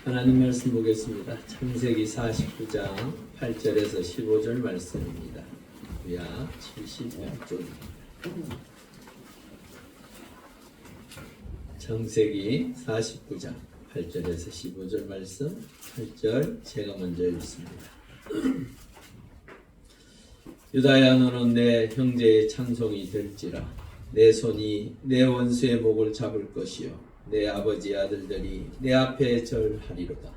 하나님 말씀 보겠습니다. 창세기 49장 8절에서 15절 말씀입니다. 약 76쪽. 창세기 49장 8절에서 15절 말씀. 8절 제가 먼저 읽습니다. 유다야, 너는 내 형제의 찬송이 될지라. 내 손이 내 원수의 목을 잡을 것이요 내 아버지 아들들이 내 앞에 절하리로다.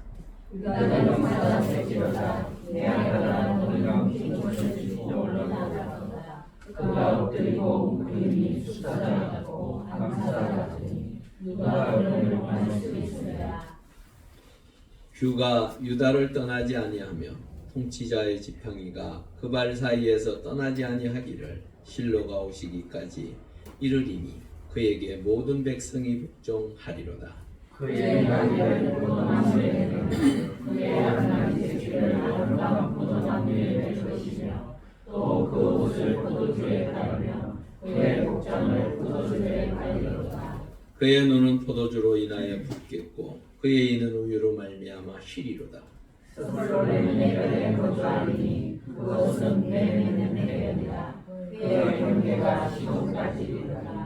유다야, 사랑되기로다. 내 아들아, 너희가 기도를 올라가라. 그가 엎드리고 그림이 숫자하고 감사하더니 누가 너를 만날 수 있으리라. 규가 유다를 떠나지 아니하며 통치자의 지팡이가 그 발 사이에서 떠나지 아니하기를 실로가 오시기까지 이르리니 그에게 모든 백성이 복종하리로다. 그의 나귀를 포도나무에 매고 그의 하나님 새끼를 아름다운 포도나무에 맬 것이며 또 그 옷을 포도주에 갈며 그의 복장을 포도주에 갈리로다. 그의 눈은 포도주로 인하여 붓겠고 그의 이는 우유로 말미암아 희리로다. 스불론의 내년에 거주하리니 그것은 내년의 내년이라. 그의 경계가 시온까지 이르리라.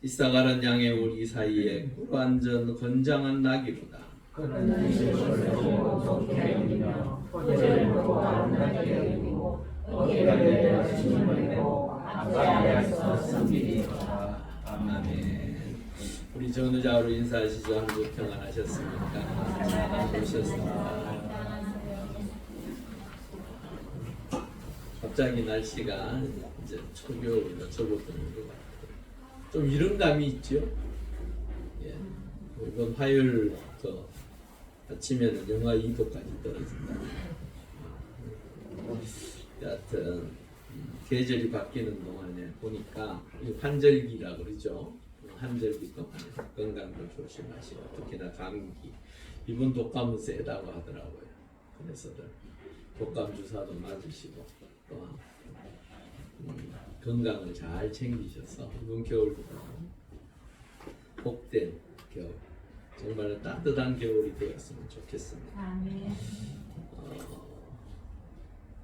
이사가는 양의 우리 사이에 완전 건장한 나귀로다. 그는 실수를 보고 좋게 여기며 토지를 보고 아름답게 여기고 어깨가 내려 힘을 내고 앞자리에서 섬기리로다. 아멘. 우리 전우자로 인사하시죠. 한국 평안하셨습니까? 잘 오셨습니다. 갑자기 날씨가 이제 초겨울로 접어드는 것 같아요. 좀 이른감이 있죠. 예. 이번 화요일부터 아침에는 영하 2도까지 떨어진다. 여하튼 계절이 바뀌는 동안에 보니까 환절기라 그러죠. 환절기 동안에 건강도 조심하시고 특히나 감기, 이번 독감은 세다고 하더라고요. 그래서들 독감 주사도 맞으시고 또한 건강을 잘 챙기셔서 이번 겨울도 복된 겨울, 정말 따뜻한 겨울이 되었으면 좋겠습니다.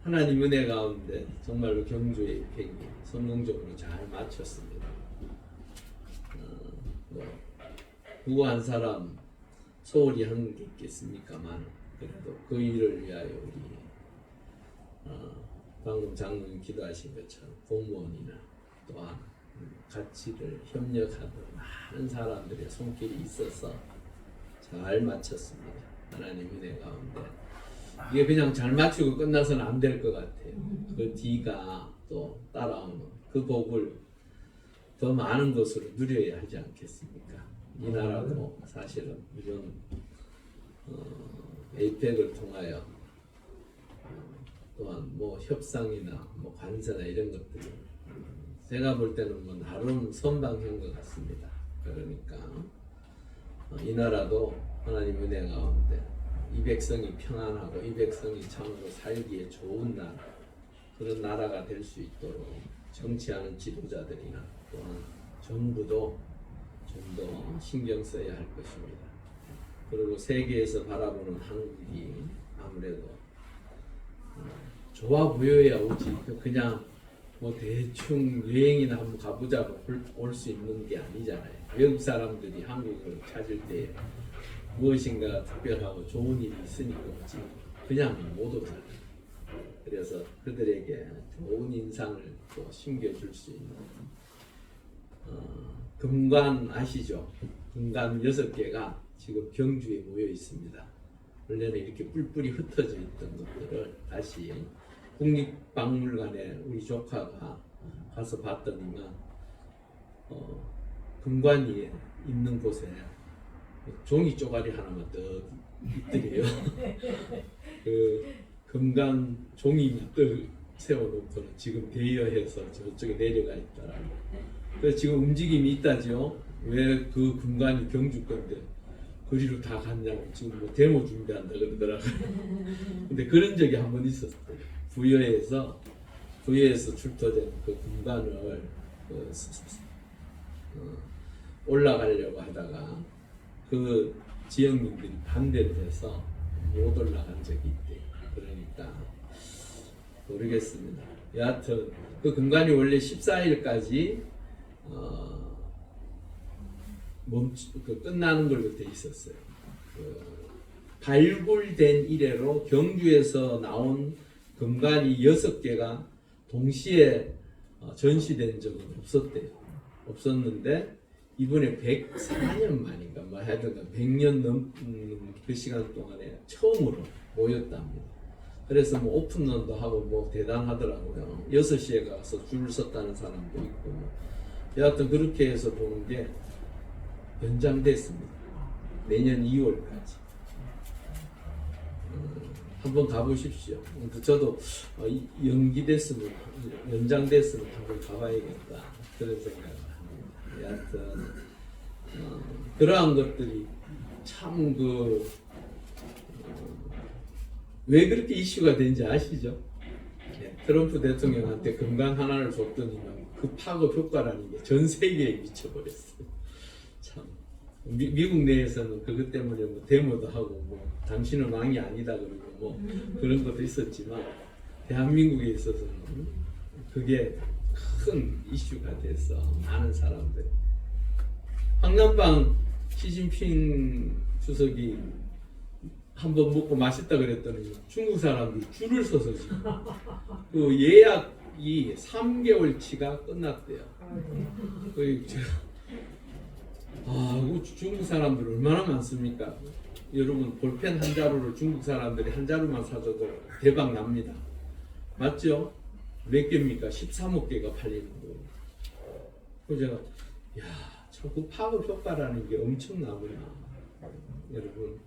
하나님 은혜 가운데 정말로 경주의 입행이 성공적으로 잘 마쳤습니다. 구한 사람 소홀히 하는 게 있겠습니까만 그래도 그 일을 위하여 우리 방금 장로님 기도하신 것처럼 공무원이나 또한 같이들 협력하는 많은 사람들의 손길이 있어서 잘 마쳤습니다. 하나님 은혜 가운데 이게 그냥 잘 맞추고 끝나서는 안 될 것 같아요. 그 뒤가 또 따라오는 그 복을 더 많은 것으로 누려야 하지 않겠습니까? 이 나라도 사실은 이런 에이펙을 통하여 또한 뭐 협상이나 뭐 관세나 이런 것들이 제가 볼 때는 뭐 나름 선방한 것 같습니다. 그러니까 이 나라도 하나님 은혜 가운데 이 백성이 평안하고 이 백성이 참으로 살기에 좋은 나라, 그런 나라가 될 수 있도록 정치하는 지도자들이나 또한 정부도 좀 더 신경 써야 할 것입니다. 그리고 세계에서 바라보는 한국이 아무래도 좋아 보여야 오지 그냥 뭐 대충 여행이나 한번 가보자고 올 수 있는 게 아니잖아요. 외국 사람들이 한국을 찾을 때 무엇인가 특별하고 좋은 일이 있으니까 오지 그냥 못 오잖아요. 그래서 그들에게 좋은 인상을 또 심겨줄 수 있는 금관 아시죠? 금관 6개가 지금 경주에 모여 있습니다. 원래는 이렇게 뿔뿔이 흩어져 있던 것들을 다시 국립박물관에 우리 조카가 가서 봤더니만 금관이 있는 곳에 종이 쪼가리 하나만 더 있더래요. 그 금관 종이 떡 세워놓고는 지금 대여해서 저쪽에 내려가 있더라고요. 그래서 지금 움직임이 있다죠. 왜 그 금관이 경주 건데 그리로 다 갔냐고 지금 뭐 데모 준비한다 그러더라고요. 근데 그런 적이 한 번 있었어요. 부여에서 출토된 그 금관을 올라가려고 하다가 그 지역민들이 반대를 해서 못 올라간 적이 있대요. 그러니까 모르겠습니다. 여하튼 그 금관이 원래 14일까지 끝나는 걸로 돼 있었어요. 발굴된 이래로 경주에서 나온 금관이 6개가 동시에 전시된 적은 없었대요. 없었는데 이번에 104년 만인가 뭐 하여튼 100년 넘는 그 시간 동안에 처음으로 모였답니다. 그래서 뭐 오픈런도 하고 뭐 대단하더라고요. 6시에 가서 줄을 섰다는 사람도 있고 여하튼 그렇게 해서 보는 게 연장됐습니다. 내년 2월까지. 한번 가보십시오. 저도 연기됐으면 연장됐으면 한번 가봐야겠다 그런 생각을 합니다. 여하튼 그러한 것들이 참 왜 그렇게 이슈가 된지 아시죠? 트럼프 대통령한테 금강 하나를 줬더니만 그 파급 효과라는 게 전 세계에 미쳐버렸어요. 참 미국 내에서는 그것 때문에 뭐 데모도 하고 뭐 당신은 왕이 아니다 그러고 뭐 그런 것도 있었지만 대한민국에 있어서는 그게 큰 이슈가 돼서 많은 사람들 황남방 시진핑 주석이 한번 먹고 맛있다 그랬더니 중국 사람들이 줄을 서서 지금 그 예약이 3개월치가 끝났대요. 중국 사람들 얼마나 많습니까? 여러분 볼펜 한 자루를 중국 사람들이 한 자루만 사줘도 대박 납니다. 맞죠? 몇 개입니까? 13억 개가 팔리는 거예요. 그래서 제가 참 그 파급 효과라는 게 엄청나구나. 여러분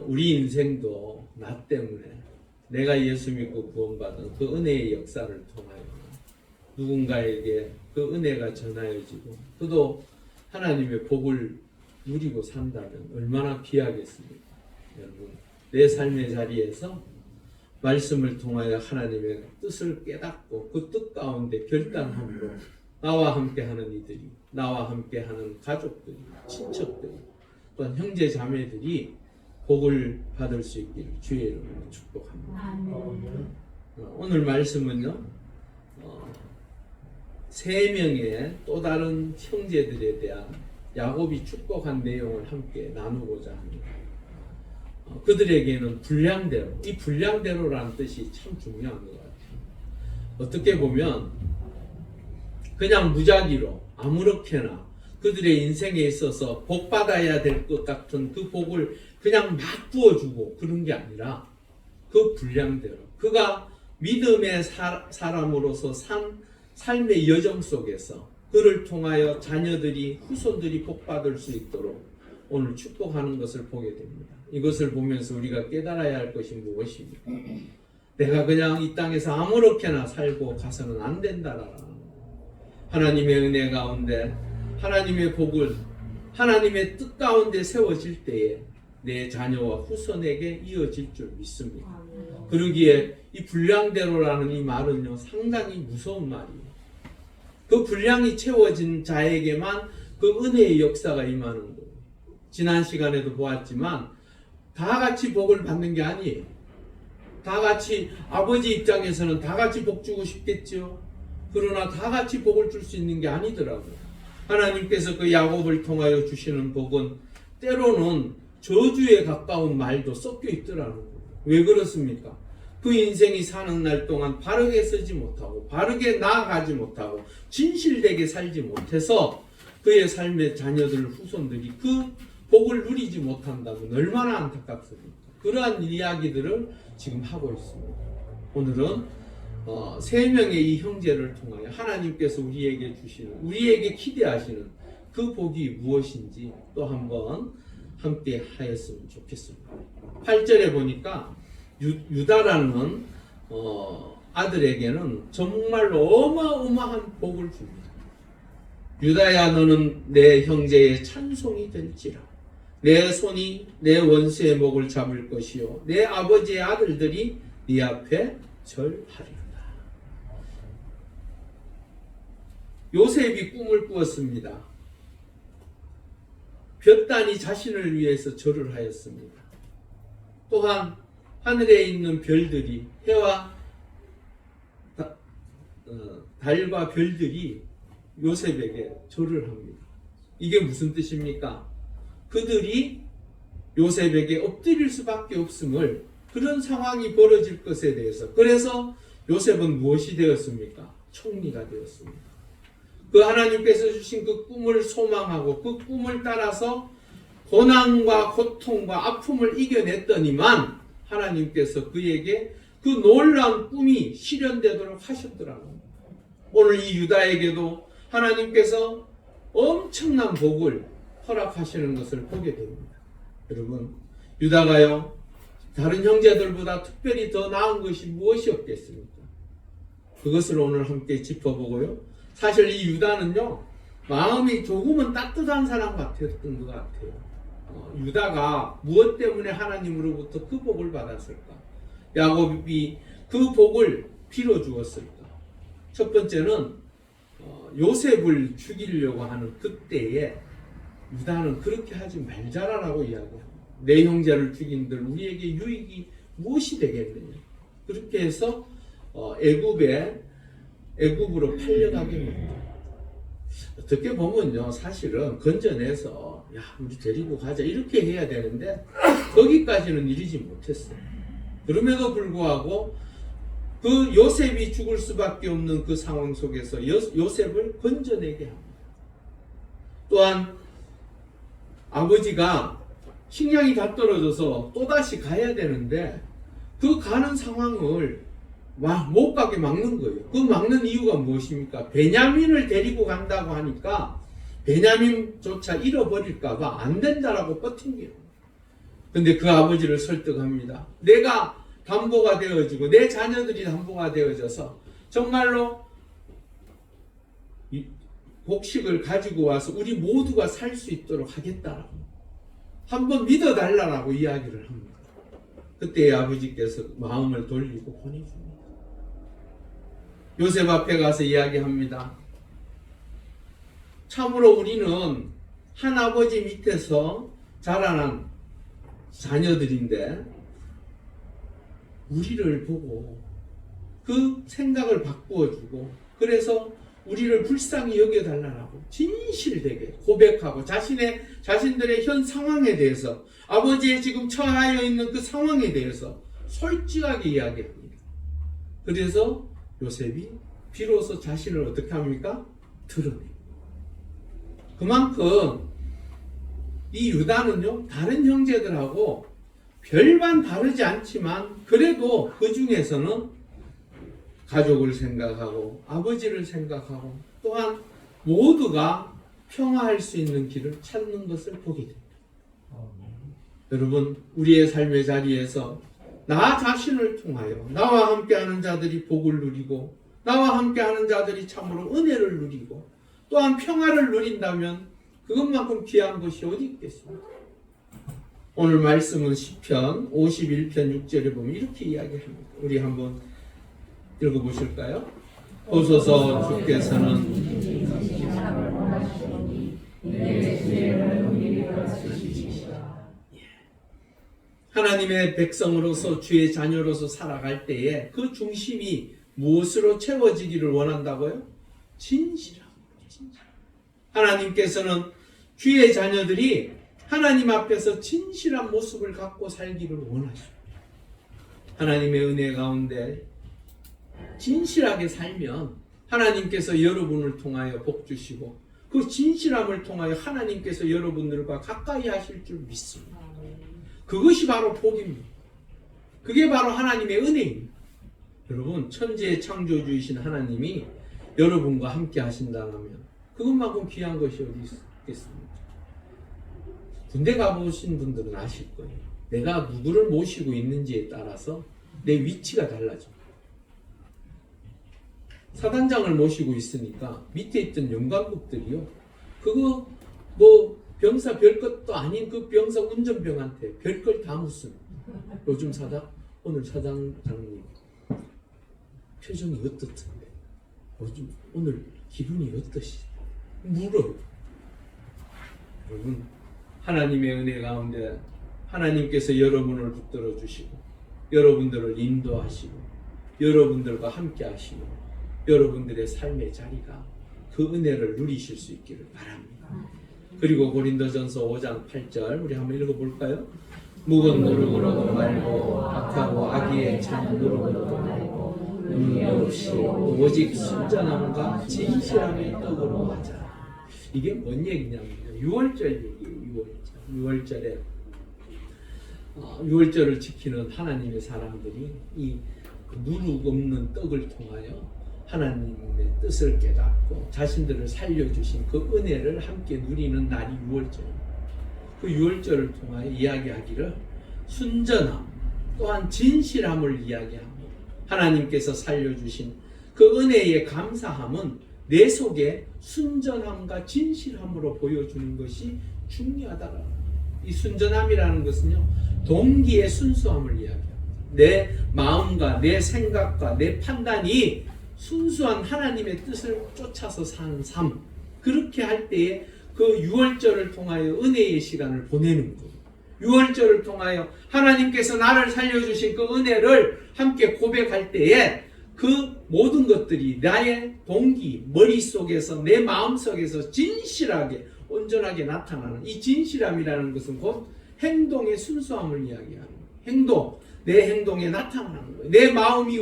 우리 인생도 나 때문에 내가 예수 믿고 구원받은 그 은혜의 역사를 통하여 누군가에게 그 은혜가 전하여지고 그도 하나님의 복을 누리고 산다면 얼마나 귀하겠습니까? 여러분 내 삶의 자리에서 말씀을 통하여 하나님의 뜻을 깨닫고 그 뜻 가운데 결단함으로 나와 함께하는 이들이 나와 함께하는 가족들이 친척들이 또한 형제 자매들이 복을 받을 수 있기를 주의 이름으로 축복합니다. 오늘 말씀은요 3명의 또 다른 형제들에 대한 야곱이 축복한 내용을 함께 나누고자 합니다. 그들에게는 분량대로, 이 분량대로라는 뜻이 참 중요한 것 같아요. 어떻게 보면 그냥 무작위로 아무렇게나 그들의 인생에 있어서 복 받아야 될 것 같은 그 복을 그냥 막 부어주고 그런 게 아니라 그 분량대로 그가 믿음의 사람으로서 산 삶의 여정 속에서 그를 통하여 자녀들이 후손들이 복받을 수 있도록 오늘 축복하는 것을 보게 됩니다. 이것을 보면서 우리가 깨달아야 할 것이 무엇입니까? 내가 그냥 이 땅에서 아무렇게나 살고 가서는 안 된다라는 거예요. 하나님의 은혜 가운데 하나님의 복을 하나님의 뜻 가운데 세워질 때에 내 자녀와 후손에게 이어질 줄 믿습니다. 그러기에 이 분량대로라는 이 말은요 상당히 무서운 말이에요. 그 분량이 채워진 자에게만 그 은혜의 역사가 임하는 거예요. 지난 시간에도 보았지만 다 같이 복을 받는 게 아니에요. 다 같이 아버지 입장에서는 다 같이 복 주고 싶겠죠. 그러나 다 같이 복을 줄 수 있는 게 아니더라고요. 하나님께서 그 야곱을 통하여 주시는 복은 때로는 저주에 가까운 말도 섞여 있더라는 거예요. 왜 그렇습니까? 그 인생이 사는 날 동안 바르게 쓰지 못하고 바르게 나아가지 못하고 진실되게 살지 못해서 그의 삶의 자녀들 후손들이 그 복을 누리지 못한다면 얼마나 안타깝습니까? 그러한 이야기들을 지금 하고 있습니다. 오늘은 3명의 이 형제를 통하여 하나님께서 우리에게 주시는 우리에게 기대하시는 그 복이 무엇인지 또 한번 함께 하였으면 좋겠습니다. 8절에 보니까 유다라는 아들에게는 정말로 어마어마한 복을 줍니다. 유다야 너는 내 형제의 찬송이 될지라. 내 손이 내 원수의 목을 잡을 것이요 내 아버지의 아들들이 네 앞에 절하리로다. 요셉이 꿈을 꾸었습니다. 볕단이 자신을 위해서 절을 하였습니다. 또한 하늘에 있는 별들이 해와 달과 별들이 요셉에게 절을 합니다. 이게 무슨 뜻입니까? 그들이 요셉에게 엎드릴 수밖에 없음을, 그런 상황이 벌어질 것에 대해서. 그래서 요셉은 무엇이 되었습니까? 총리가 되었습니다. 그 하나님께서 주신 그 꿈을 소망하고 그 꿈을 따라서 고난과 고통과 아픔을 이겨냈더니만 하나님께서 그에게 그 놀라운 꿈이 실현되도록 하셨더라고요. 오늘 이 유다에게도 하나님께서 엄청난 복을 허락하시는 것을 보게 됩니다. 여러분, 유다가요, 다른 형제들보다 특별히 더 나은 것이 무엇이 없겠습니까? 그것을 오늘 함께 짚어보고요. 사실 이 유다는요, 마음이 조금은 따뜻한 사람 같았던 것 같아요. 유다가 무엇 때문에 하나님으로부터 그 복을 받았을까? 야곱이 그 복을 빌어주었을까? 첫 번째는 요셉을 죽이려고 하는 그때에 유다는 그렇게 하지 말자라고 이야기합니다. 내 형제를 죽인들 우리에게 유익이 무엇이 되겠느냐? 그렇게 해서 애굽으로 팔려가게 됩니다. 어떻게 보면요, 사실은 건져내서 야, 우리 데리고 가자 이렇게 해야 되는데 거기까지는 이르지 못했어요. 그럼에도 불구하고 그 요셉이 죽을 수밖에 없는 그 상황 속에서 요셉을 건져내게 합니다. 또한 아버지가 식량이 다 떨어져서 또다시 가야 되는데 그 가는 상황을 못 가게 막는 거예요. 그 막는 이유가 무엇입니까? 베냐민을 데리고 간다고 하니까 베냐민조차 잃어버릴까봐 안 된다라고 버틴게요. 근데 그 아버지를 설득합니다. 내가 담보가 되어지고 내 자녀들이 담보가 되어져서 정말로 곡식을 가지고 와서 우리 모두가 살 수 있도록 하겠다라고 한번 믿어달라고 이야기를 합니다. 그때 아버지께서 마음을 돌리고 보내줍니다. 요셉 앞에 가서 이야기합니다. 참으로 우리는 한 아버지 밑에서 자라난 자녀들인데 우리를 보고 그 생각을 바꾸어주고 그래서 우리를 불쌍히 여겨달라고 진실되게 고백하고 자신들의 현 상황에 대해서 아버지의 지금 처하여 있는 그 상황에 대해서 솔직하게 이야기합니다. 그래서 요셉이 비로소 자신을 어떻게 합니까? 드러냅니다. 그만큼 이 유다는요, 다른 형제들하고 별반 다르지 않지만 그래도 그 중에서는 가족을 생각하고 아버지를 생각하고 또한 모두가 평화할 수 있는 길을 찾는 것을 보게 됩니다. 여러분, 우리의 삶의 자리에서 나 자신을 통하여 나와 함께하는 자들이 복을 누리고 나와 함께하는 자들이 참으로 은혜를 누리고 또한 평화를 누린다면 그것만큼 귀한 것이 어디 있겠습니까? 오늘 말씀은 시편 51편 6절에 보면 이렇게 이야기합니다. 우리 한번 읽어보실까요? 보소서 주께서는 하나님의 백성으로서 주의 자녀로서 살아갈 때에 그 중심이 무엇으로 채워지기를 원한다고요? 진실함. 하나님께서는 주의 자녀들이 하나님 앞에서 진실한 모습을 갖고 살기를 원하십니다. 하나님의 은혜 가운데 진실하게 살면 하나님께서 여러분을 통하여 복 주시고 그 진실함을 통하여 하나님께서 여러분들과 가까이 하실 줄 믿습니다. 그것이 바로 복입니다. 그게 바로 하나님의 은혜입니다. 여러분, 천지의 창조주이신 하나님이 여러분과 함께 하신다면 그것만큼 귀한 것이 어디 있겠습니까? 군대 가보신 분들은 아실 거예요. 내가 누구를 모시고 있는지에 따라서 내 위치가 달라집니다. 사단장을 모시고 있으니까 밑에 있던 영관급들이요, 그거 병사 별것도 아닌 그 병사 운전병한테 별걸 다 묻습니다. 요즘 오늘 사장장님 표정이 어떻던데? 요즘 오늘 기분이 어떠시죠? 물어요. 여러분, 하나님의 은혜 가운데 하나님께서 여러분을 붙들어 주시고 여러분들을 인도하시고 여러분들과 함께 하시고 여러분들의 삶의 자리가 그 은혜를 누리실 수 있기를 바랍니다. 그리고 고린도전서 5장 8절 우리 한번 읽어볼까요? 묵은 노름으로도 말고 악하고 악의에 찬 노름으로도 말고 능력 없이 오직 순전함과 진실함의 떡으로 하자. 이게 뭔 얘기냐면 6월절 얘기예요. 6월절에 6월절을 지키는 하나님의 사람들이 이 누룩 없는 떡을 통하여 하나님의 뜻을 깨닫고 자신들을 살려주신 그 은혜를 함께 누리는 날이 6월절입니다. 그 6월절을 통하여 이야기하기를 순전함 또한 진실함을 이야기합니다. 하나님께서 살려주신 그 은혜의 감사함은 내 속에 순전함과 진실함으로 보여주는 것이 중요하다라는 거예요. 이 순전함이라는 것은요, 동기의 순수함을 이야기합니다. 내 마음과 내 생각과 내 판단이 순수한 하나님의 뜻을 쫓아서 사는 삶, 그렇게 할 때에 그 6월절을 통하여 은혜의 시간을 보내는 거예요. 6월절을 통하여 하나님께서 나를 살려주신 그 은혜를 함께 고백할 때에 그 모든 것들이 나의 동기, 머릿속에서 내 마음속에서 진실하게 온전하게 나타나는 이 진실함이라는 것은 곧 행동의 순수함을 이야기하는 거예요. 행동, 내 행동에 나타나는 거예요. 내 마음이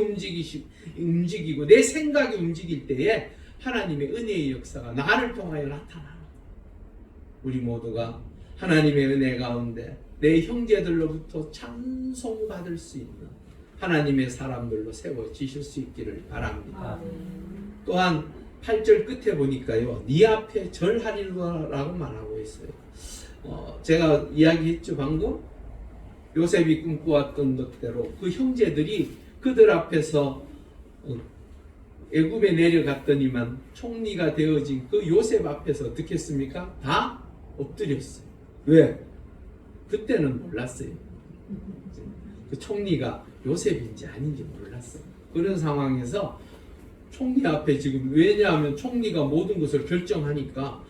움직이고 내 생각이 움직일 때에 하나님의 은혜의 역사가 나를 통하여 나타나는 거예요. 우리 모두가 하나님의 은혜 가운데 내 형제들로부터 찬송받을 수 있는 하나님의 사람들로 세워지실 수 있기를 바랍니다. 또한 8절 끝에 보니까요, 네 앞에 절하리라고 말하고 있어요. 제가 이야기했죠 방금. 요셉이 꿈꿔왔던 것대로 그 형제들이 그들 앞에서 애굽에 내려갔더니만 총리가 되어진 그 요셉 앞에서 어떻게 했습니까? 다 엎드렸어요. 왜? 그때는 몰랐어요. 그 총리가 요셉인지 아닌지 몰랐어요. 그런 상황에서 총리 앞에 지금, 왜냐하면 총리가 모든 것을 결정하니까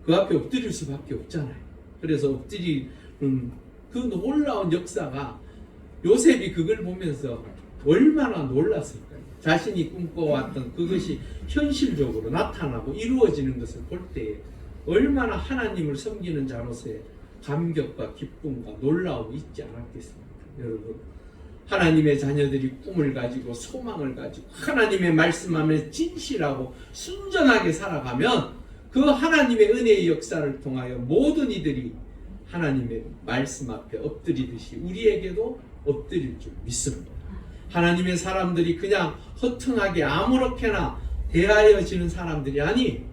그 앞에 엎드릴 수밖에 없잖아요. 그래서 엎드리는 그 놀라운 역사가 요셉이 그걸 보면서 얼마나 놀랐을까요? 자신이 꿈꿔왔던 그것이 현실적으로 나타나고 이루어지는 것을 볼 때에 얼마나 하나님을 섬기는 자로서의 감격과 기쁨과 놀라움이 있지 않았겠습니까? 여러분, 하나님의 자녀들이 꿈을 가지고 소망을 가지고 하나님의 말씀 안에 진실하고 순전하게 살아가면 그 하나님의 은혜의 역사를 통하여 모든 이들이 하나님의 말씀 앞에 엎드리듯이 우리에게도 엎드릴 줄 믿습니다. 하나님의 사람들이 그냥 허퉁하게 아무렇게나 대하여지는 사람들이 아니,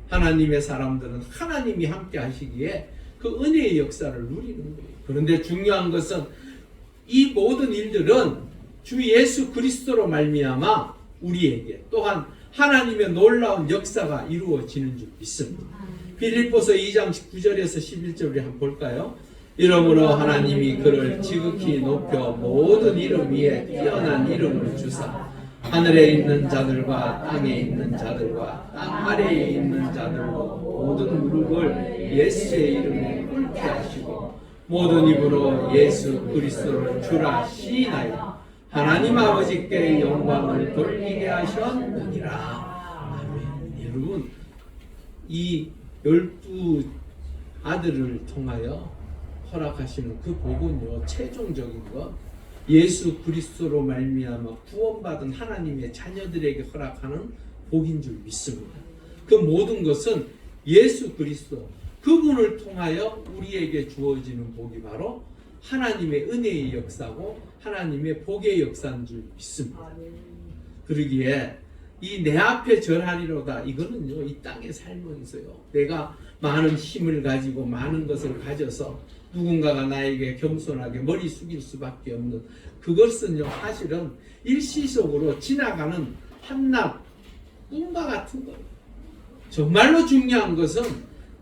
하나님의 사람들은 하나님이 함께 하시기에 그 은혜의 역사를 누리는 거예요. 그런데 중요한 것은 이 모든 일들은 주 예수 그리스도로 말미암아 우리에게 또한 하나님의 놀라운 역사가 이루어지는 줄 믿습니다. 빌립보서 2장 9절에서 11절 우리 한번 볼까요? 이러므로 하나님이 그를 지극히 높여 모든 이름 위에 뛰어난 이름을 주사 하늘에 있는 자들과 땅에 있는 자들과 땅 아래에 있는 자들로 모든 무릎을 예수의 이름에 꿇게 하시고 모든 입으로 예수 그리스도를 주라 시인하여 하나님 아버지께 영광을 돌리게 하셨느니라. 아멘. 여러분, 이 12 아들을 통하여 허락하시는 그 복은요, 최종적인 것, 예수 그리스도로 말미암아 구원받은 하나님의 자녀들에게 허락하는 복인 줄 믿습니다. 그 모든 것은 예수 그리스도, 그분을 통하여 우리에게 주어지는 복이 바로 하나님의 은혜의 역사고 하나님의 복의 역사인 줄 믿습니다. 그러기에 이 내 앞에 절하리로다, 이거는요, 이 땅에 살면서요, 내가 많은 힘을 가지고 많은 것을 가져서 누군가가 나에게 겸손하게 머리 숙일 수밖에 없는 그것은요, 사실은 일시적으로 지나가는 한낱 꿈과 같은 거예요. 정말로 중요한 것은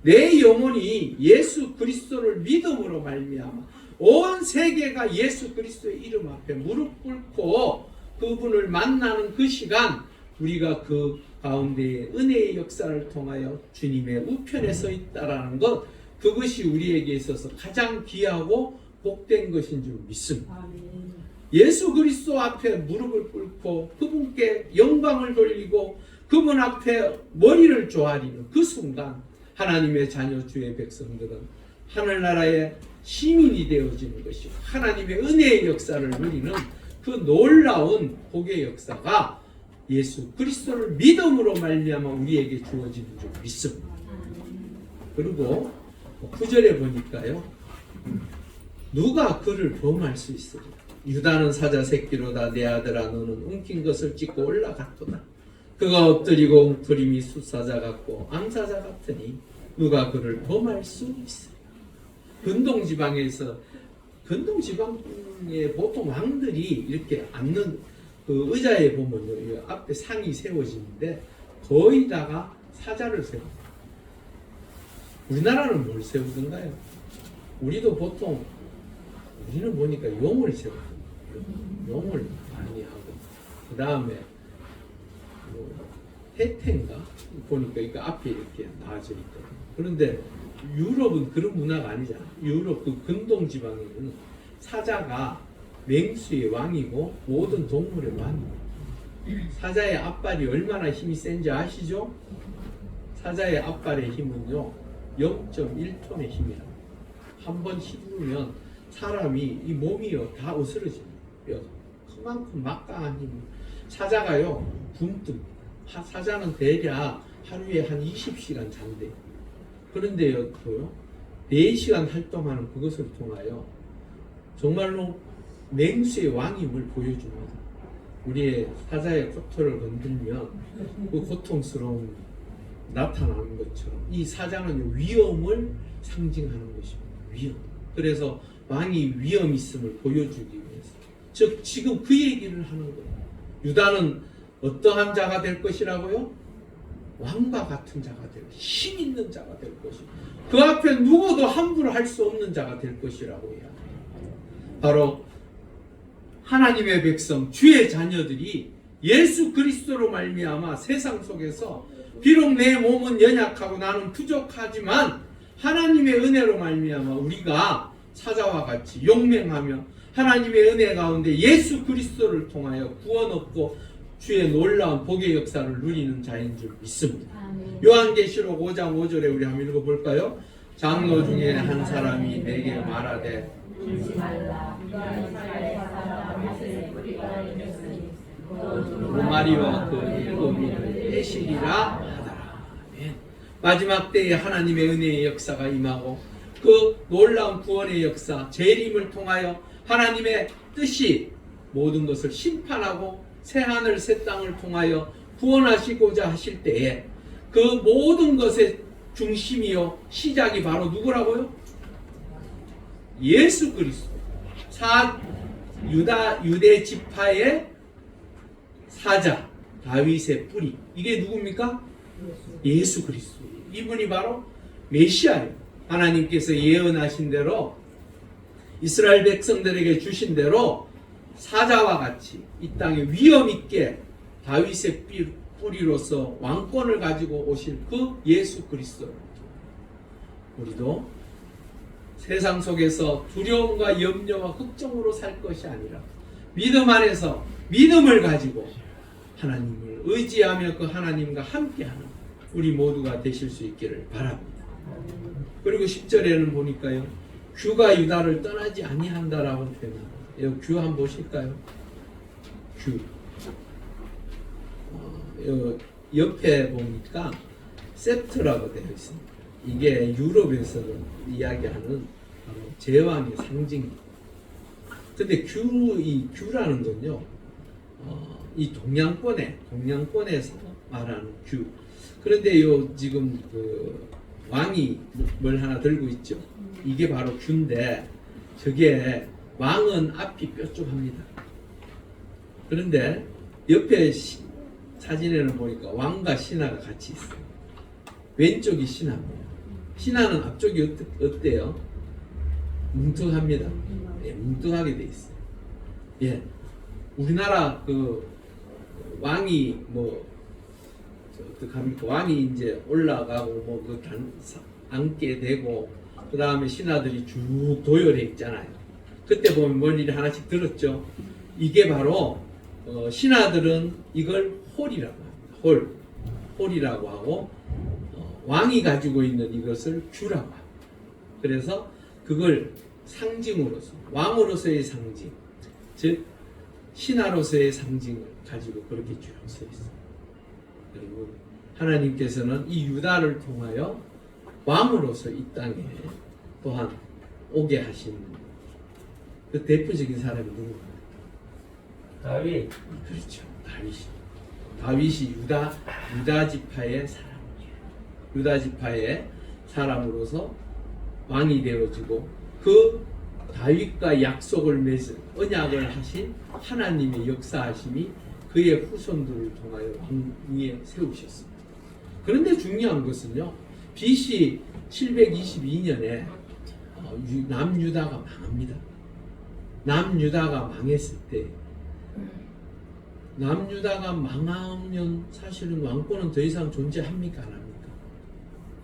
내 영혼이 예수 그리스도를 믿음으로 말미암아 온 세계가 예수 그리스도의 이름 앞에 무릎 꿇고 그분을 만나는 그 시간, 우리가 그 가운데에 은혜의 역사를 통하여 주님의 우편에 서 있다라는 것, 그것이 우리에게 있어서 가장 귀하고 복된 것인 줄 믿습니다. 예수 그리스도 앞에 무릎을 꿇고 그분께 영광을 돌리고 그분 앞에 머리를 조아리는 그 순간 하나님의 자녀 주의 백성들은 하늘나라의 시민이 되어지는 것이고 하나님의 은혜의 역사를 누리는 그 놀라운 복의 역사가 예수 그리스도를 믿음으로 말미암아 우리에게 주어지는 줄 믿습니다. 그리고 9절에 보니까요, 누가 그를 범할 수 있으리라. 유다는 사자 새끼로다. 내 아들아 너는 움킨 것을 찢고 올라갔도다. 그가 엎드리고 웅크림이 숫사자 같고 암사자 같으니 누가 그를 범할 수 있으리라. 근동지방에 보통 왕들이 이렇게 앉는 그 의자에 보면요, 이 앞에 상이 세워지는데 거의 다가 사자를 세웁니다. 우리나라는 뭘 세우던가요? 우리도 보통 우리는 보니까 용을 세우거든요. 용을 많이 하고 그 다음에 뭐 해태인가 보니까 이거 앞에 이렇게 나와져 있거든요. 그런데 유럽은 그런 문화가 아니잖아요. 유럽 그 근동 지방에는 사자가 맹수의 왕이고 모든 동물의 왕입니다. 사자의 앞발이 얼마나 힘이 센지 아시죠? 사자의 앞발의 힘은요 0.1톤의 힘이라. 한번 휘두르면 사람이 이 몸이요 다 으스러집니다. 그만큼 막강한 힘. 사자가요 굶뜹니다. 사자는 대략 하루에 한 20시간 잔대요. 그런데요, 4시간 활동하는 그것을 통하여 정말로 맹수의 왕임을 보여줍니다. 우리의 사자의 코털을 건들면 그 고통스러움 나타나는 것처럼 이 사자는 위엄을 상징하는 것입니다. 위엄. 그래서 왕이 위엄 있음을 보여주기 위해서. 즉 지금 그 얘기를 하는 거예요. 유다는 어떠한 자가 될 것이라고요? 왕과 같은 자가 될, 힘 있는 자가 될 것이고 그 앞에 누구도 함부로 할 수 없는 자가 될 것이라고 해요. 바로 하나님의 백성, 주의 자녀들이 예수 그리스도로 말미암아 세상 속에서 비록 내 몸은 연약하고 나는 부족하지만 하나님의 은혜로 말미암아 우리가 사자와 같이 용맹하며 하나님의 은혜 가운데 예수 그리스도를 통하여 구원 얻고 주의 놀라운 복의 역사를 누리는 자인 줄 믿습니다. 요한계시록 5장 5절에 우리 한번 읽어볼까요? 장로 중에 한 사람이 내게 말하되 울지 말라. 네가 이스라엘 사람 모세의 뿌리가 있으니 두 마리와 그 7인을 빼시리라 하더라. 아멘. 마지막 때에 하나님의 은혜의 역사가 임하고 그 놀라운 구원의 역사, 재림을 통하여 하나님의 뜻이 모든 것을 심판하고 새 하늘 새 땅을 통하여 구원하시고자 하실 때에 그 모든 것의 중심이요 시작이 바로 누구라고요? 예수 그리스도. 유대 지파의 사자 다윗의 뿌리, 이게 누굽니까? 예수 그리스도. 이분이 바로 메시아예요. 하나님께서 예언하신 대로 이스라엘 백성들에게 주신 대로 사자와 같이 이 땅에 위엄 있게 다윗의 뿌리로서 왕권을 가지고 오실 그 예수 그리스도. 우리도 세상 속에서 두려움과 염려와 걱정으로 살 것이 아니라 믿음 안에서 믿음을 가지고 하나님을 의지하며 그 하나님과 함께하는 우리 모두가 되실 수 있기를 바랍니다. 그리고 10절에는 보니까요, 규가 유다를 떠나지 아니한다라고 표현합니다. 여기 규 한번 보실까요? 규. 옆에 보니까 세트라고 되어 있습니다. 이게 유럽에서 이야기하는 제왕의 상징입니다. 근데 이 규라는 건요, 이 동양권에서 말하는 규. 그런데 지금 그 왕이 뭘 하나 들고 있죠. 이게 바로 규인데, 저게 왕은 앞이 뾰족합니다. 그런데 옆에 사진에는 보니까 왕과 신하가 같이 있어요. 왼쪽이 신하입니다. 신하는 앞쪽이 어때요? 뭉툭합니다. 예, 뭉툭하게 돼 있어요. 예, 우리나라 그 왕이 어떡합니까? 왕이 이제 올라가고 앉게 되고 그 다음에 신하들이 쭉 도열해 있잖아요. 그때 보면 멀리를 하나씩 들었죠. 이게 바로 신하들은 이걸 홀이라고 합니다. 홀이라고 하고 왕이 가지고 있는 이것을 규라고 합니다. 그래서 그걸 상징으로서 왕으로서의 상징, 즉 신하로서의 상징을 가지고 그렇게 쭉 서 있어요. 그리고 하나님께서는 이 유다를 통하여 왕으로서 이 땅에 또한 오게 하신 그 대표적인 사람이 누구입니까? 다윗. 그렇죠. 다윗이 유다 지파의 사람이에요. 유다 지파의 사람으로서 왕이 되어지고 그 다윗과 약속을 맺은 언약을 하신 하나님의 역사하심이 그의 후손들을 통하여 왕 위에 세우셨습니다. 그런데 중요한 것은요, BC 722년에 남유다가 망합니다. 남유다가 망했을 때, 남유다가 망하면 사실은 왕권은 더 이상 존재합니까? 안 합니까?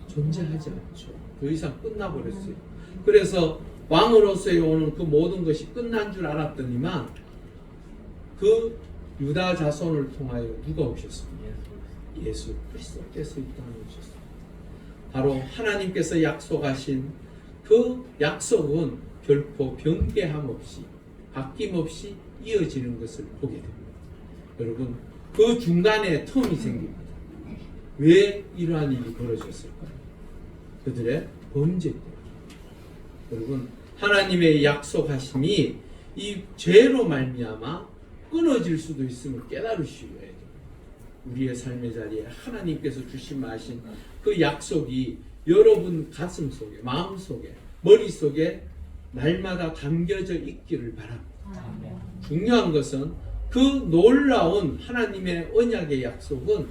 존재하지 않죠. 더 이상 끝나버렸어요. 그래서 왕으로서의 오는 그 모든 것이 끝난 줄 알았더니만 그 유다 자손을 통하여 누가 오셨습니까? 예수 그리스도께서 이 땅에 오셨습니다. 바로 하나님께서 약속하신 그 약속은 결코 변개함 없이 바뀜없이 이어지는 것을 보게 됩니다. 여러분, 그 중간에 텀이 생깁니다. 왜 이러한 일이 벌어졌을까요? 그들의 범죄 때문에. 여러분, 하나님의 약속하심이 이 죄로 말미암아 끊어질 수도 있음을 깨달으셔야 돼요. 우리의 삶의 자리에 하나님께서 주심하신 그 약속이 여러분 가슴 속에, 마음 속에, 머릿 속에 날마다 담겨져 있기를 바랍니다. 중요한 것은 그 놀라운 하나님의 언약의 약속은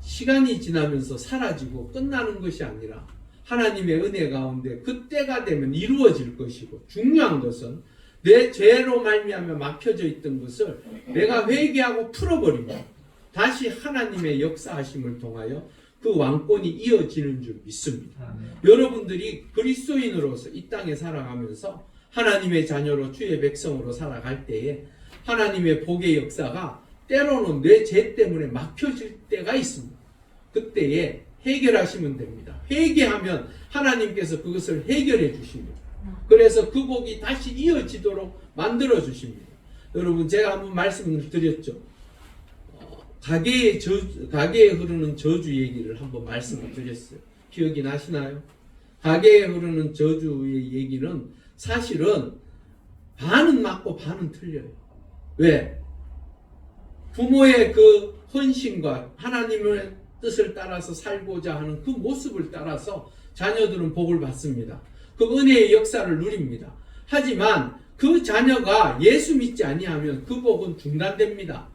시간이 지나면서 사라지고 끝나는 것이 아니라 하나님의 은혜 가운데 그때가 되면 이루어질 것이고, 중요한 것은 내 죄로 말미암아 막혀져 있던 것을 내가 회개하고 풀어버리면 다시 하나님의 역사하심을 통하여 그 왕권이 이어지는 줄 믿습니다. 여러분들이 그리스도인으로서 이 땅에 살아가면서 하나님의 자녀로 주의 백성으로 살아갈 때에 하나님의 복의 역사가 때로는 내 죄 때문에 막혀질 때가 있습니다. 그때에 해결하시면 됩니다. 회개하면 하나님께서 그것을 해결해 주십니다. 그래서 그 복이 다시 이어지도록 만들어 주십니다. 여러분, 제가 한번 말씀을 드렸죠. 가계에 흐르는 저주 얘기를 한번 말씀을 드렸어요. 기억이 나시나요? 가계에 흐르는 저주의 얘기는 사실은 반은 맞고 반은 틀려요. 왜? 부모의 그 헌신과 하나님의 뜻을 따라서 살고자 하는 그 모습을 따라서 자녀들은 복을 받습니다. 그 은혜의 역사를 누립니다. 하지만 그 자녀가 예수 믿지 아니하면 그 복은 중단됩니다.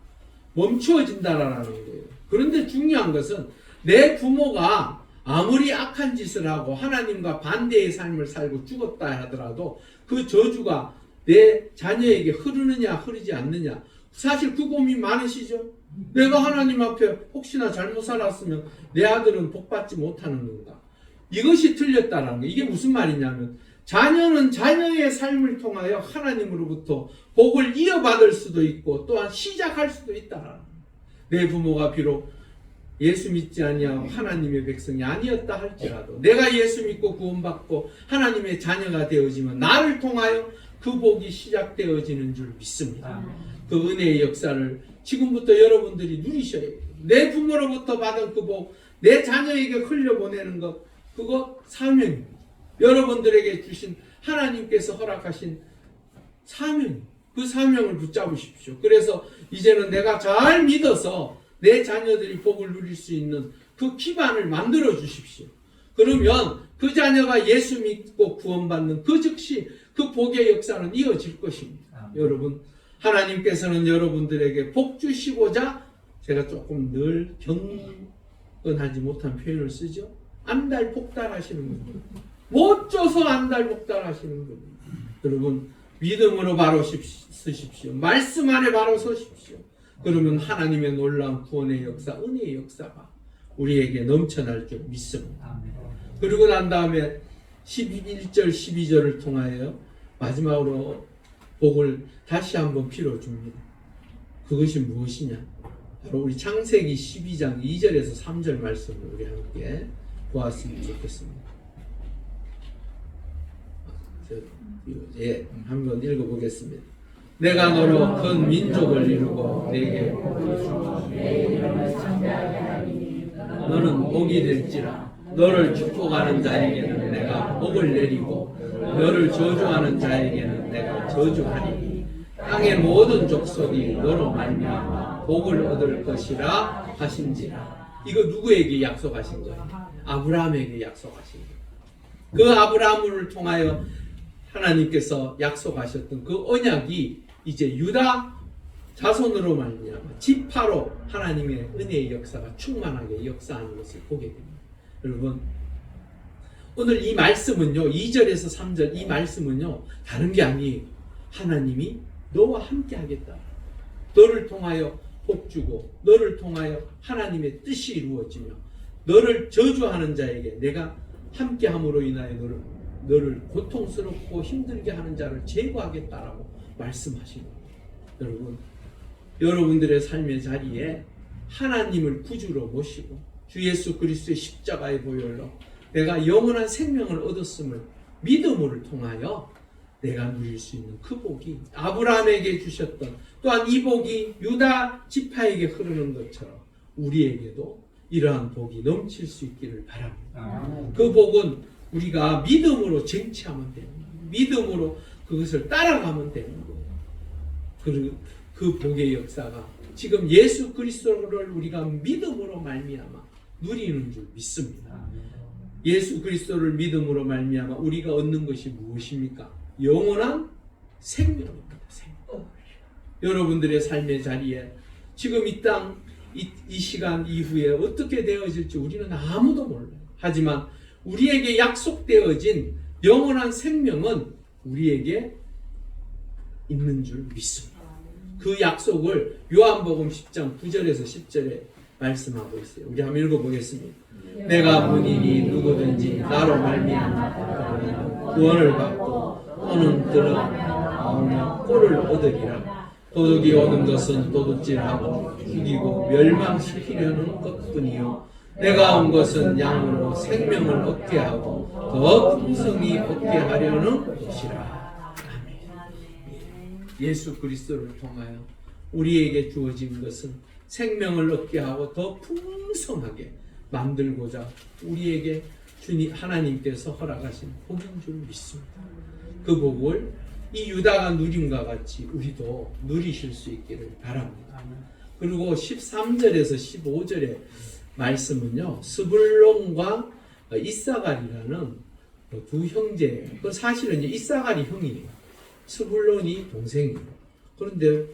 멈추어진다라는 거예요. 그런데 중요한 것은 내 부모가 아무리 악한 짓을 하고 하나님과 반대의 삶을 살고 죽었다 하더라도 그 저주가 내 자녀에게 흐르느냐 흐르지 않느냐, 사실 그 고민 많으시죠? 내가 하나님 앞에 혹시나 잘못 살았으면 내 아들은 복받지 못하는 건가? 이것이 틀렸다라는 거예요. 이게 무슨 말이냐면 자녀는 자녀의 삶을 통하여 하나님으로부터 복을 이어받을 수도 있고 또한 시작할 수도 있다라는 거예요. 내 부모가 비록 예수 믿지 아니하고 하나님의 백성이 아니었다 할지라도 내가 예수 믿고 구원받고 하나님의 자녀가 되어지면 나를 통하여 그 복이 시작되어지는 줄 믿습니다. 그 은혜의 역사를 지금부터 여러분들이 누리셔야 돼요. 내 부모로부터 받은 그 복, 내 자녀에게 흘려보내는 것, 그거 사명입니다. 여러분들에게 주신 하나님께서 허락하신 사명, 그 사명을 붙잡으십시오. 그래서 이제는 내가 잘 믿어서 내 자녀들이 복을 누릴 수 있는 그 기반을 만들어 주십시오. 그러면 그 자녀가 예수 믿고 구원받는 그 즉시 그 복의 역사는 이어질 것입니다. 여러분, 하나님께서는 여러분들에게 복 주시고자, 제가 조금 늘 경건하지 못한 표현을 쓰죠. 안달복달하시는 겁니다. 못 줘서 안달복달하시는 겁니다. 여러분, 믿음으로 바로 서십시오. 말씀 안에 바로 서십시오. 그러면 하나님의 놀라운 구원의 역사, 은혜의 역사가 우리에게 넘쳐날 줄 믿습니다. 그리고 난 다음에 11절 12절을 통하여 마지막으로 복을 다시 한번 빌어줍니다. 그것이 무엇이냐? 바로 우리 창세기 12장 2절에서 3절 말씀을 우리 함께 보았으면 좋겠습니다. 한번 읽어보겠습니다. 내가 너로 큰 민족을 이루고 내게 너는 복이 될지라. 너를 축복하는 자에게는 내가 복을 내리고 너를 저주하는 자에게는 내가 저주하리니 땅의 모든 족속이 너로 말미암아 복을 얻을 것이라 하신지라. 이거 누구에게 약속하신 거예요? 아브라함에게 약속하신 거예요. 그 아브라함을 통하여 하나님께서 약속하셨던 그 언약이 이제 유다 자손으로 말미암아 지파로 하나님의 은혜의 역사가 충만하게 역사하는 것을 보게 됩니다. 여러분, 오늘 이 말씀은요, 2절에서 3절 이 말씀은요, 다른 게 아니에요. 하나님이 너와 함께 하겠다. 너를 통하여 복주고 너를 통하여 하나님의 뜻이 이루어지며 너를 저주하는 자에게 내가 함께함으로 인하여 너를 고통스럽고 힘들게 하는 자를 제거하겠다라고 말씀하신 겁니다. 여러분, 여러분들의 삶의 자리에 하나님을 구주로 모시고 주 예수 그리스도의 십자가의 보혈로 내가 영원한 생명을 얻었음을 믿음을 통하여 내가 누릴 수 있는 그 복이 아브라함에게 주셨던, 또한 이 복이 유다 지파에게 흐르는 것처럼 우리에게도 이러한 복이 넘칠 수 있기를 바랍니다. 그 복은 우리가 믿음으로 쟁취하면 됩니다. 믿음으로 그것을 따라가면 되는 거예요. 그 복의 역사가 지금 예수 그리스도를 우리가 믿음으로 말미암아 누리는 줄 믿습니다. 예수 그리스도를 믿음으로 말미암아 우리가 얻는 것이 무엇입니까? 영원한 생명입니다. 생명. 여러분들의 삶의 자리에 지금 이 땅, 이 시간 이후에 어떻게 되어질지 우리는 아무도 몰라요. 하지만 우리에게 약속되어진 영원한 생명은 우리에게 있는 줄 믿습니다. 그 약속을 요한복음 10장 9절에서 10절에 말씀하고 있어요. 우리 한번 읽어보겠습니다. 내가 문이니 누구든지 나로 말미암아 구원을 받고 또는 들어오면 꼴을 얻으리라. 도둑이 오는 것은 도둑질하고 죽이고 멸망시키려는 것뿐이요 내가 온 것은 양으로 생명을 얻게 하고 더 풍성히 얻게 하려는 것이라. 아멘. 예수 그리스도를 통하여 우리에게 주어진 것은 생명을 얻게 하고 더 풍성하게 만들고자 우리에게 주님 하나님께서 허락하신 복인 줄 믿습니다. 그 복을 이 유다가 누림과 같이 우리도 누리실 수 있기를 바랍니다. 그리고 13절에서 15절의 말씀은요, 스불론과 이사갈이라는 두 형제예요. 그 사실은 이사갈이 형이에요. 스불론이 동생이에요. 그런데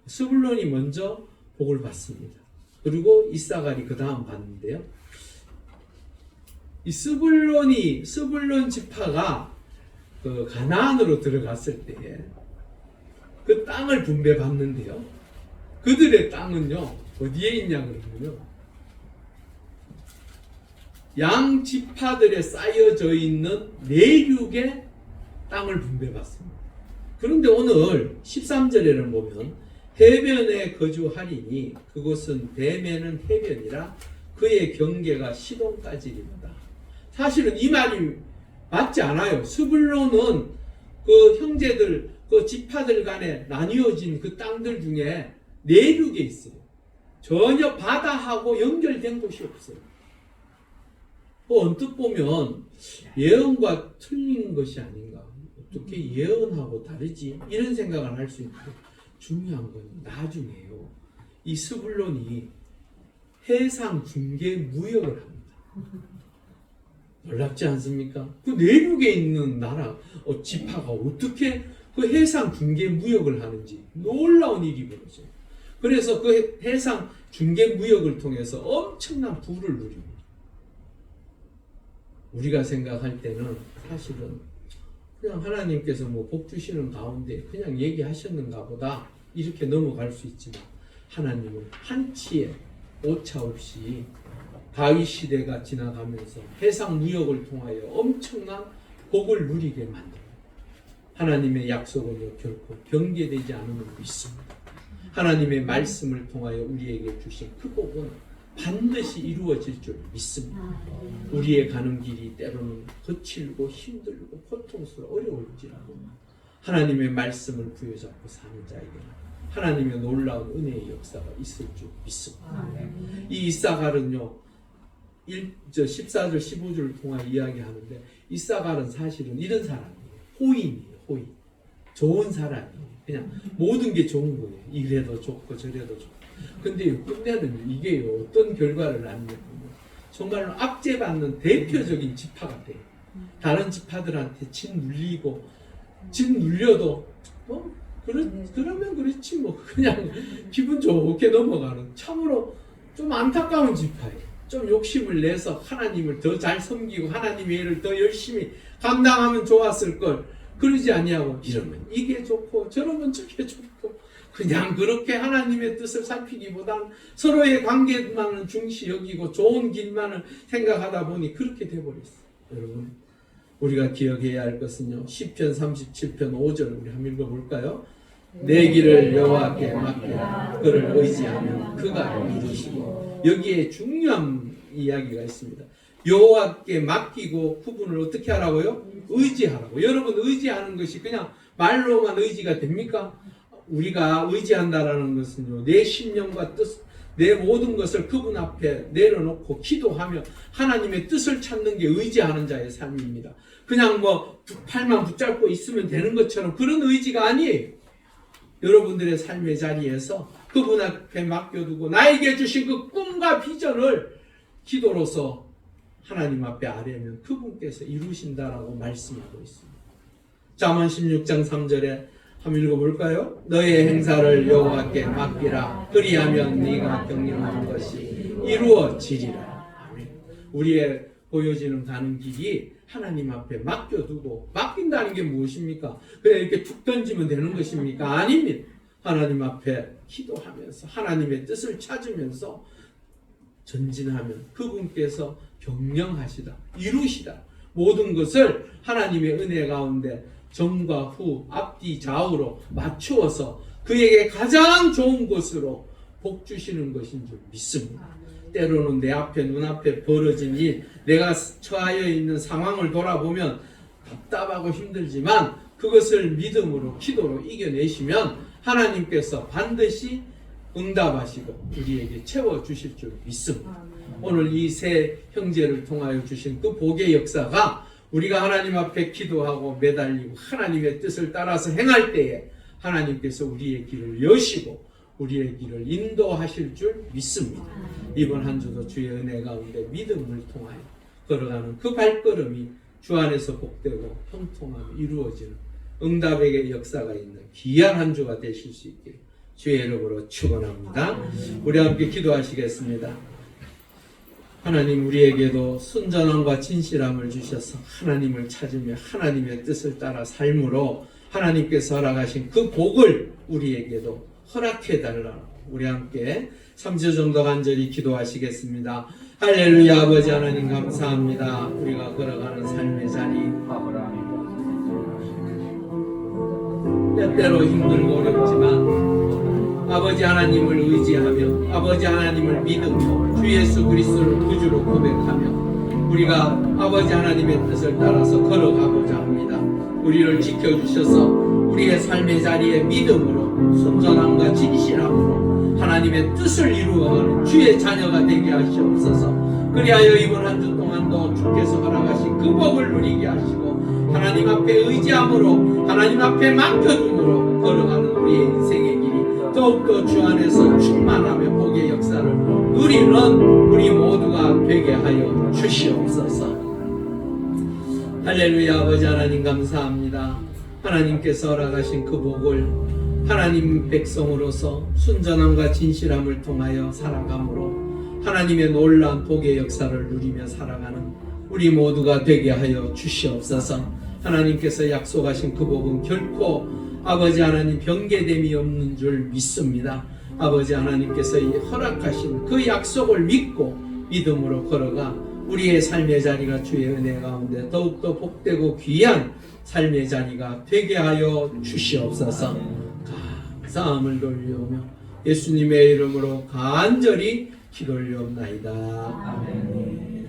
스불론이 먼저 복을 받습니다. 그리고 이사갈이 그 다음 받는데요. 이 스불론 지파가 그 가나안으로 들어갔을 때 그 땅을 분배받는데요. 그들의 땅은요, 어디에 있냐 그러면요, 양 지파들에 쌓여져 있는 내륙의 땅을 분배받습니다. 그런데 오늘 13절에는 보면 해변에 거주하리니 그곳은 대면은 해변이라 그의 경계가 시돈까지이다. 사실은 이 말이 맞지 않아요. 스불론은 그 형제들, 그 지파들 간에 나뉘어진 그 땅들 중에 내륙에 있어요. 전혀 바다하고 연결된 곳이 없어요. 언뜻 보면 예언과 틀린 것이 아닌가, 어떻게 예언하고 다르지, 이런 생각을 할 수 있는데 중요한 건 나중에요. 이 스불론이 해상 중개 무역을 합니다. 놀랍지 않습니까? 그 내륙에 있는 나라, 지파가 어떻게 그 해상 중개 무역을 하는지 놀라운 일이 벌어져요. 그래서 그 해상 중개 무역을 통해서 엄청난 부를 누립니다. 우리가 생각할 때는 사실은 그냥 하나님께서 뭐 복 주시는 가운데 그냥 얘기하셨는가 보다 이렇게 넘어갈 수 있지만 하나님은 한치의 오차 없이 다윗 시대가 지나가면서 해상 무역을 통하여 엄청난 복을 누리게 만듭니다. 하나님의 약속은요 결코 변개되지 않음을 믿습니다. 하나님의 말씀을 통하여 우리에게 주신 그 복은 반드시 이루어질 줄 믿습니다. 우리의 가는 길이 때로는 거칠고 힘들고 고통스러워 어려울지라도 하나님의 말씀을 부여잡고 사는 자에게는 하나님의 놀라운 은혜의 역사가 있을 줄 믿습니다. 이 이사갈은요 14절 15절을 통해 이야기하는데 이사갈은 사실은 이런 사람이에요. 호인이에요. 호인. 좋은 사람이에요. 그냥 모든 게 좋은 거예요. 이래도 좋고 저래도 좋고. 근데 끝내는 이게 어떤 결과를 낳느냐 정말로 압제받는 대표적인 지파가 돼요. 다른 지파들한테 진 눌리고 진 눌려도 그러면 그렇지 뭐 그냥 기분 좋게 넘어가는 참으로 좀 안타까운 지파예요. 좀 욕심을 내서 하나님을 더 잘 섬기고 하나님의 일을 더 열심히 감당하면 좋았을 걸 그러지 아니하고 이러면 이게 좋고 저러면 저게 좋고 그냥 그렇게 하나님의 뜻을 살피기보다는 서로의 관계만을 중시 여기고 좋은 길만을 생각하다 보니 그렇게 돼버렸어요. 여러분 우리가 기억해야 할 것은요 시편 37편 5절 우리 한번 읽어볼까요? 내 길을 여호와께 맡기라. 그를 의지하면 그가 이루시고 여기에 중요한 이야기가 있습니다. 여호와께 맡기고 구분을 어떻게 하라고요? 의지하라고. 여러분 의지하는 것이 그냥 말로만 의지가 됩니까? 우리가 의지한다라는 것은요 내 심령과 뜻, 내 모든 것을 그분 앞에 내려놓고 기도하며 하나님의 뜻을 찾는 게 의지하는 자의 삶입니다. 그냥 뭐 팔만 붙잡고 있으면 되는 것처럼 그런 의지가 아니에요. 여러분들의 삶의 자리에서 그분 앞에 맡겨두고 나에게 주신 그 꿈과 비전을 기도로서 하나님 앞에 아뢰면 그분께서 이루신다라고 말씀하고 있습니다. 잠언 16장 3절에 한번 읽어볼까요? 너의 행사를 여호와께 맡기라. 그리하면 네가 경영하는 것이 이루어지리라. 아멘. 우리의 보여지는 가는 길이 하나님 앞에 맡겨두고 맡긴다는 게 무엇입니까? 그냥 이렇게 툭 던지면 되는 것입니까? 아닙니다. 하나님 앞에 기도하면서 하나님의 뜻을 찾으면서 전진하면 그분께서 경영하시다, 이루시다. 모든 것을 하나님의 은혜 가운데 전과 후, 앞뒤 좌우로 맞추어서 그에게 가장 좋은 것으로 복 주시는 것인 줄 믿습니다. 때로는 내 앞에 눈앞에 벌어진 일, 내가 처하여 있는 상황을 돌아보면 답답하고 힘들지만 그것을 믿음으로 기도로 이겨내시면 하나님께서 반드시 응답하시고 우리에게 채워주실 줄 믿습니다. 오늘 이 세 형제를 통하여 주신 그 복의 역사가 우리가 하나님 앞에 기도하고 매달리고 하나님의 뜻을 따라서 행할 때에 하나님께서 우리의 길을 여시고 우리의 길을 인도하실 줄 믿습니다. 이번 한 주도 주의 은혜 가운데 믿음을 통하여 걸어가는 그 발걸음이 주 안에서 복되고 형통하며 이루어지는 응답의 역사가 있는 귀한 한 주가 되실 수 있기를 주의 이름으로 축원합니다. 우리 함께 기도하시겠습니다. 하나님 우리에게도 순전함과 진실함을 주셔서 하나님을 찾으며 하나님의 뜻을 따라 삶으로 하나님께서 허락하신 그 복을 우리에게도 허락해달라고 우리 함께 3주 정도 간절히 기도하시겠습니다. 할렐루야. 아버지 하나님 감사합니다. 우리가 걸어가는 삶의 자리 때때로 힘들고 어렵지만 아버지 하나님을 의지하며 아버지 하나님을 믿으며 주 예수 그리스도를 구주로 고백하며 우리가 아버지 하나님의 뜻을 따라서 걸어가고자 합니다. 우리를 지켜주셔서 우리의 삶의 자리에 믿음으로 순전함과 진실함으로 하나님의 뜻을 이루어가는 주의 자녀가 되게 하시옵소서. 그리하여 이번 한 주 동안도 주께서 허락하신 그 복을 누리게 하시고 하나님 앞에 의지함으로 하나님 앞에 맡겨둠으로 걸어가는 우리의 인생의 길이 더욱더 주 안에서 충만하며 복의 역사를 누리는 우리 모두가 되게 하여 주시옵소서. 할렐루야. 아버지 하나님 감사합니다. 하나님께서 허락하신 그 복을 하나님 백성으로서 순전함과 진실함을 통하여 살아감으로 하나님의 놀라운 복의 역사를 누리며 살아가는 우리 모두가 되게 하여 주시옵소서. 하나님께서 약속하신 그 복은 결코 아버지 하나님 변개됨이 없는 줄 믿습니다. 아버지 하나님께서 이 허락하신 그 약속을 믿고 믿음으로 걸어가 우리의 삶의 자리가 주의 은혜 가운데 더욱더 복되고 귀한 삶의 자리가 되게 하여 주시옵소서. 감사함을 돌리오며 예수님의 이름으로 간절히 기도 올리옵나이다. 아멘.